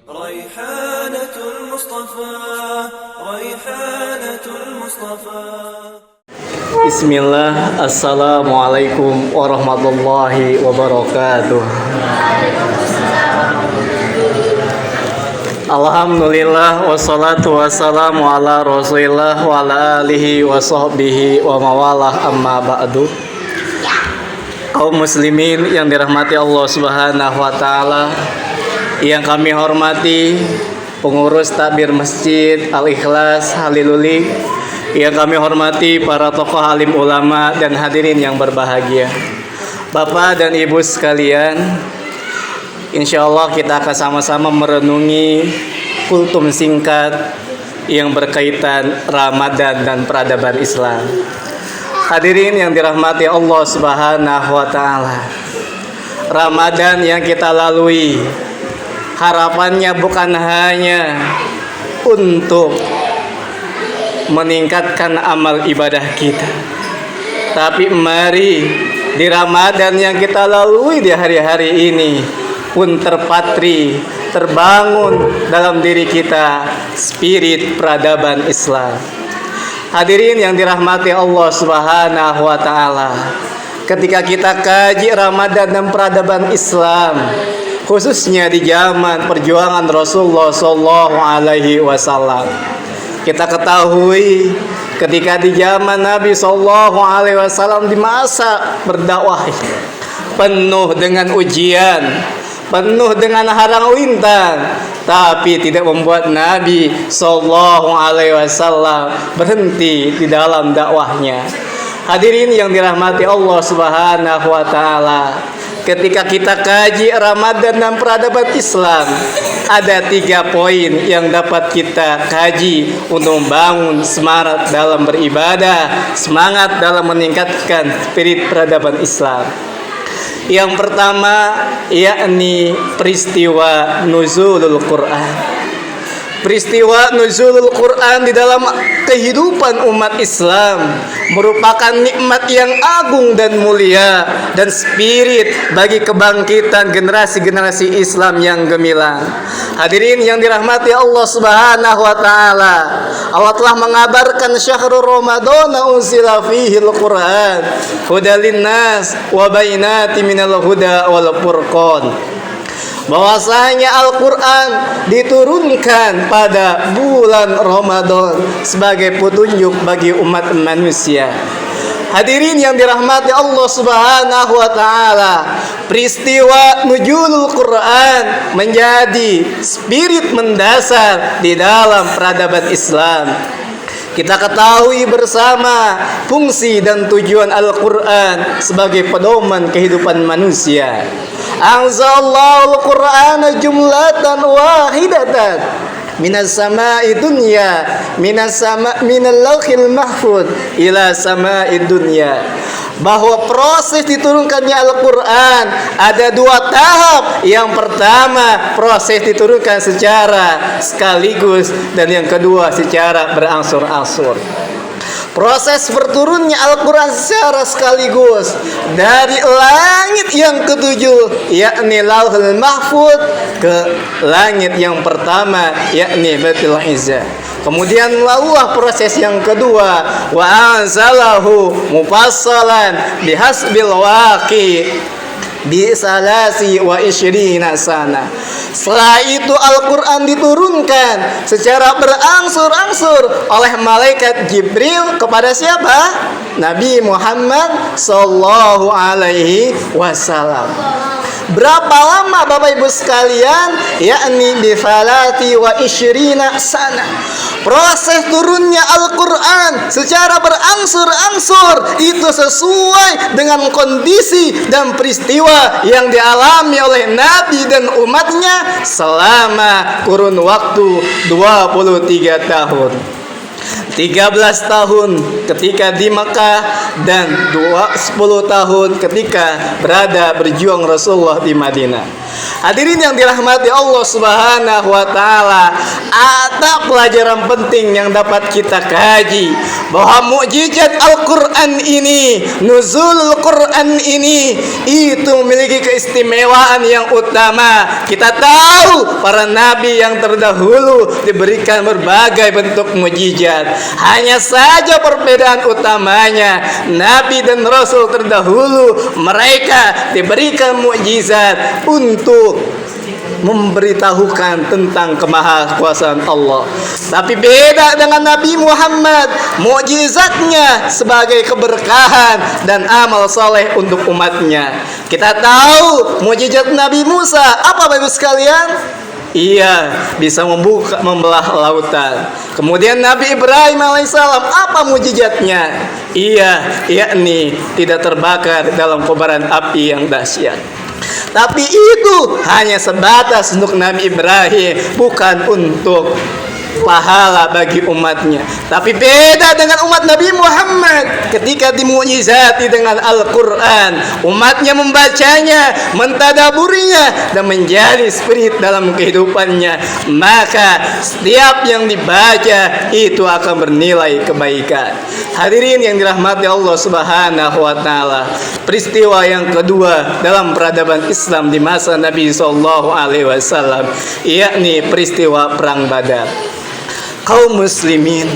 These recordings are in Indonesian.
ريحانة المصطفى ريحانة المصطفى. Bismillah, Assalamualaikum warahmatullahi wabarakatuh. Alhamdulillah, wassalatu wassalamu ala rasulillah wa ala alihi wa sahbihi wa mawalah, amma ba'du. Kaum muslimin yang dirahmati Allah subhanahu wa ta'ala, yang kami hormati pengurus takbir Masjid Al-Ikhlas Haliluli, yang kami hormati para tokoh alim ulama dan hadirin yang berbahagia, Bapak dan Ibu sekalian, insya Allah kita akan sama-sama merenungi kultum singkat yang berkaitan Ramadan dan peradaban Islam. Hadirin yang dirahmati Allah subhanahu wa ta'ala, Ramadan yang kita lalui, harapannya bukan hanya untuk meningkatkan amal ibadah kita, tapi mari di Ramadan yang kita lalui di hari-hari ini pun terbangun dalam diri kita spirit peradaban Islam. Hadirin yang dirahmati Allah subhanahu wa ta'ala, ketika kita kaji Ramadan dan peradaban Islam, khususnya di zaman perjuangan Rasulullah sallallahu alaihi wasallam, kita ketahui ketika di zaman Nabi sallallahu alaihi wasallam, di masa berdakwah penuh dengan ujian, penuh dengan harang rintang, tapi tidak membuat Nabi sallallahu alaihi wasallam berhenti di dalam dakwahnya. Hadirin yang dirahmati Allah subhanahu wa ta'ala, ketika kita kaji Ramadan dan peradaban Islam, ada 3 poin yang dapat kita kaji untuk membangun semangat dalam beribadah, semangat dalam meningkatkan spirit peradaban Islam. Yang pertama yakni peristiwa nuzulul Quran. Peristiwa nuzulul Quran di dalam kehidupan umat Islam merupakan nikmat yang agung dan mulia, dan spirit bagi kebangkitan generasi-generasi Islam yang gemilang. Hadirin yang dirahmati Allah subhanahu wa ta'ala, Allah telah mengabarkan syahrul Ramadan unzila fihi al-Quran hudal linnas wa bainatin minal huda wal furqan, bahwasanya Al-Quran diturunkan pada bulan Ramadan sebagai petunjuk bagi umat manusia. Hadirin yang dirahmati Allah subhanahu wa ta'ala, peristiwa nuzulul Quran menjadi spirit mendasar di dalam peradaban Islam. Kita ketahui bersama fungsi dan tujuan Al-Quran sebagai pedoman kehidupan manusia. Anzalallahu al-Qur'ana jumlatan wahidatan minas sama'i dunya minal lauhil mahfuz ila sama'i dunya, bahwa proses diturunkannya Al-Quran ada 2 tahap. Yang pertama, proses diturunkan secara sekaligus, dan yang kedua secara berangsur-angsur. Proses berturunnya Al-Quran secara sekaligus dari langit yang ke-7 yakni Lauhul Mahfuz ke langit yang pertama yakni Baitul Izzah. Kemudian lalulah proses yang kedua, wa anzalahu mufassalan bihasbil waqi bi salasi wa isyrina sana. Setelah itu Al-Quran diturunkan secara berangsur-angsur oleh malaikat Jibril kepada siapa? Nabi Muhammad sallallahu alaihi wasallam. Berapa lama Bapak Ibu sekalian? Yakni bifalati wa isyrina sana. Proses turunnya Al-Quran secara berangsur-angsur itu sesuai dengan kondisi dan peristiwa yang dialami oleh Nabi dan umatnya selama kurun waktu 23 tahun. 13 tahun ketika di Mekah dan 10 tahun ketika berjuang Rasulullah di Madinah. Hadirin yang dirahmati Allah Subhanahu wa taala, ada pelajaran penting yang dapat kita kaji bahwa mukjizat Al-Qur'an ini, nuzul Al-Qur'an ini itu memiliki keistimewaan yang utama. Kita tahu para nabi yang terdahulu diberikan berbagai bentuk mukjizat. Hanya saja perbedaan utamanya, nabi dan rasul terdahulu mereka diberikan mukjizat untuk memberitahukan tentang kemahakuasaan Allah. Tapi beda dengan Nabi Muhammad, mukjizatnya sebagai keberkahan dan amal soleh untuk umatnya. Kita tahu mukjizat Nabi Musa apa Bapak sekalian? Iya, bisa membelah lautan. Kemudian Nabi Ibrahim alaihissalam, apa mukjizatnya? Iya, yakni tidak terbakar dalam kobaran api yang dahsyat. Tapi itu hanya sebatas untuk Nabi Ibrahim, bukan untuk pahala bagi umatnya. Tapi beda dengan umat Nabi Muhammad, ketika dimukjizati dengan Al-Quran, umatnya membacanya, mentadaburinya, dan menjadi spirit dalam kehidupannya, maka setiap yang dibaca itu akan bernilai kebaikan. Hadirin yang dirahmati Allah Subhanahu wa taala, peristiwa yang kedua dalam peradaban Islam di masa Nabi SAW, yakni peristiwa perang Badar. Kaum muslimin,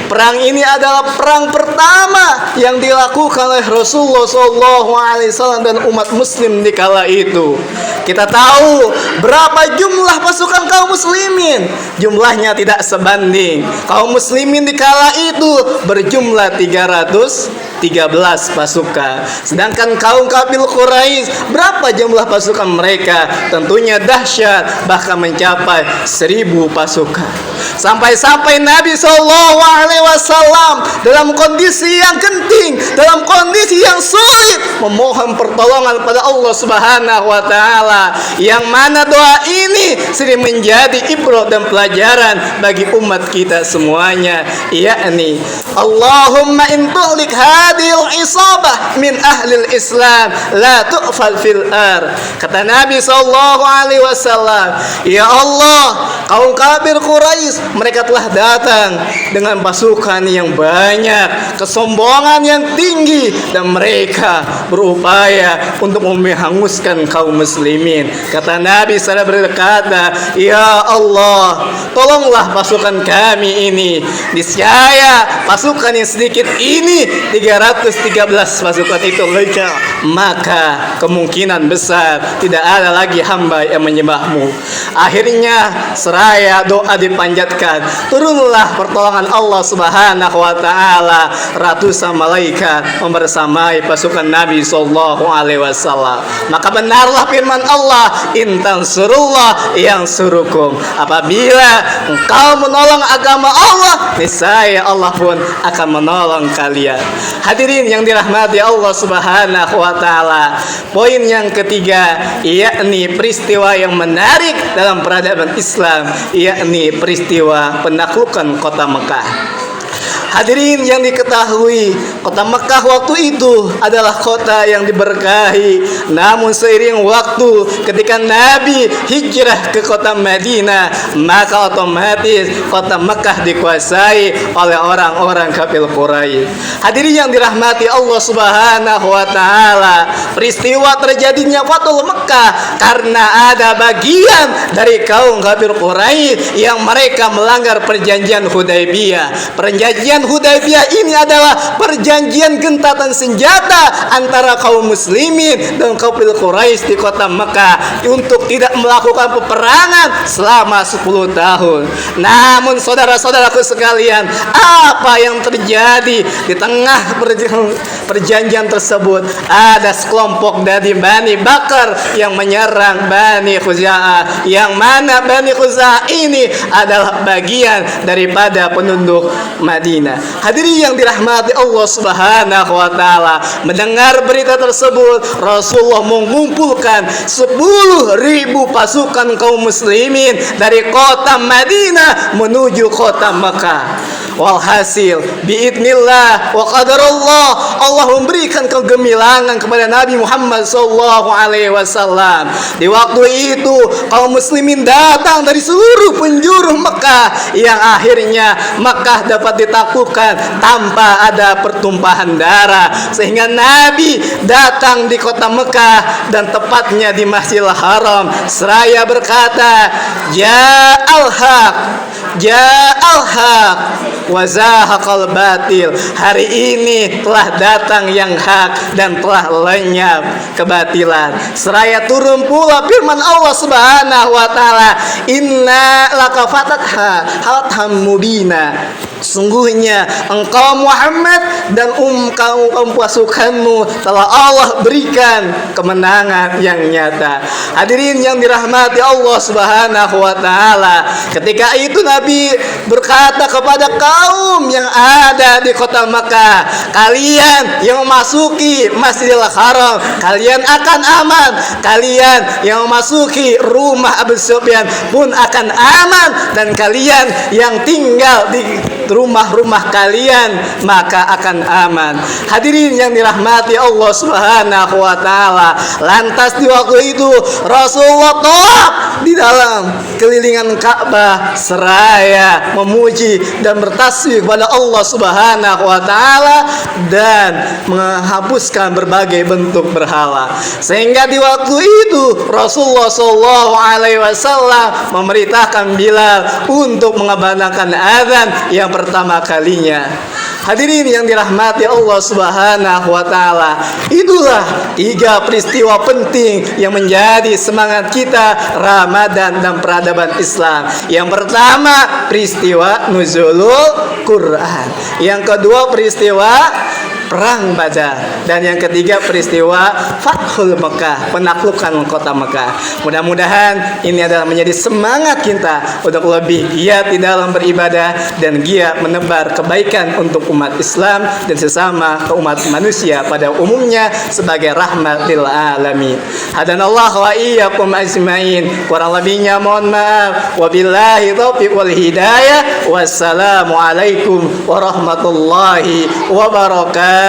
perang ini adalah perang pertama yang dilakukan oleh Rasulullah SAW dan umat muslim di kala itu. Kita tahu berapa jumlah pasukan kaum muslimin, jumlahnya tidak sebanding. Kaum muslimin di kala itu berjumlah 313 pasukan. Sedangkan kaum kafir Quraisy, berapa jumlah pasukan mereka? Tentunya dahsyat, bahkan mencapai 1000 pasukan. Sampai-sampai Nabi SAW dalam kondisi yang genting, dalam kondisi yang sulit, memohon pertolongan pada Allah Subhanahu wa taala, yang mana doa ini sering menjadi ibrah dan pelajaran bagi umat kita semuanya, yakni Allahumma in tuhlik hadhil isabah min ahlil Islam la tu'fal fil ar. Kata Nabi SAW, ya Allah, kaum kafir Quraisy mereka telah datang dengan pasukan yang banyak, kesombongan yang tinggi, dan mereka berupaya untuk menghanguskan kaum muslimin. Kata Nabi SAW berkata, ya Allah, tolonglah pasukan kami ini. Niscaya pasukan yang sedikit ini, 313 pasukan itu lecah, maka kemungkinan besar tidak ada lagi hamba yang menyembahmu. Akhirnya seraya doa dipanjatkan, turunlah pertolongan Allah Subhanahu wa taala, ratusan malaikat membersamai pasukan Nabi sallallahu alaihi wasallam. Maka benarlah firman Allah, in tansurullah yansurukum. Apabila engkau menolong agama Allah, niscaya Allah pun akan menolong kalian. Hadirin yang dirahmati Allah Subhanahu wa taala, poin yang ketiga, yakni peristiwa yang menarik dalam peradaban Islam, yakni peristiwa penaklukan kota Mekah. Hadirin yang diketahui, kota Mekah waktu itu adalah kota yang diberkahi. Namun seiring waktu, ketika Nabi hijrah ke kota Madinah, maka otomatis kota Mekah dikuasai oleh orang-orang kafir Quraisy. Hadirin yang dirahmati Allah Subhanahu wa taala, peristiwa terjadinya Fathul Mekah karena ada bagian dari kaum kafir Quraisy yang mereka melanggar perjanjian Hudaybiyah. Perjanjian Hudaybiyah ini adalah perjanjian gentatan senjata antara kaum muslimin dan kaum Quraisy di kota Mekah untuk tidak melakukan peperangan selama 10 tahun. Namun saudara-saudaraku sekalian, apa yang terjadi di tengah perjanjian tersebut? Ada sekelompok dari Bani Bakar yang menyerang Bani Khuza'ah, yang mana Bani Khuza'ah ini adalah bagian daripada penduduk Madinah. Hadirin yang dirahmati Allah Subhanahu wa taala, mendengar berita tersebut, Rasulullah mengumpulkan 10.000 pasukan kaum muslimin dari kota Madinah menuju kota Mekah. Walhasil biidnillah wa qadarullah, Allah memberikan kegemilangan kepada Nabi Muhammad SAW. Di waktu itu kaum muslimin datang dari seluruh penjuru Mekah, yang akhirnya Mekah dapat ditaklukkan tanpa ada pertumpahan darah, sehingga Nabi datang di kota Mekah dan tepatnya di Masjidil Haram seraya berkata, Ja'al haq, Ja'al haq wa zahaqal batil. Hari ini telah datang yang hak dan telah lenyap kebatilan. Seraya turun pula firman Allah Subhanahu wa taala, Inna laka fathatha hatham mubina. Sungguhnya engkau Muhammad dan kaum pasukanmu telah Allah berikan kemenangan yang nyata. Hadirin yang dirahmati Allah Subhanahu wa taala, ketika itu Nabi berkata kepada kaum yang ada di kota Makkah, kalian yang memasuki Masjidil Haram, kalian akan aman. Kalian yang memasuki rumah Abu Sufyan pun akan aman, dan kalian yang tinggal di rumah-rumah kalian maka akan aman. Hadirin yang dirahmati Allah Subhanahu wa taala, lantas di waktu itu Rasulullah tawaf di dalam kelilingan Ka'bah seraya memuji dan bertasbih kepada Allah Subhanahu wa taala dan menghapuskan berbagai bentuk berhala. Sehingga di waktu itu Rasulullah SAW memerintahkan Bilal untuk mengabanakan azan yang pertama kalinya. Hadirin yang dirahmati Allah Subhanahu wa taala, itulah 3 peristiwa penting yang menjadi semangat kita Ramadan dan peradaban Islam. Yang pertama, peristiwa nuzulul Quran. Yang kedua, peristiwa Perang Badar. Dan yang ketiga, peristiwa Fathul Mekah, penaklukan kota Mekah. Mudah-mudahan ini adalah menjadi semangat kita untuk lebih giat di dalam beribadah dan giat menebar kebaikan untuk umat Islam dan sesama umat manusia pada umumnya sebagai rahmat lil alamin. Hadanallah wa iyyakum ajmain. Kurang lebihnya mohon maaf. Wabillahi taufiq wal hidayah. Wassalamualaikum warahmatullahi wabarakatuh.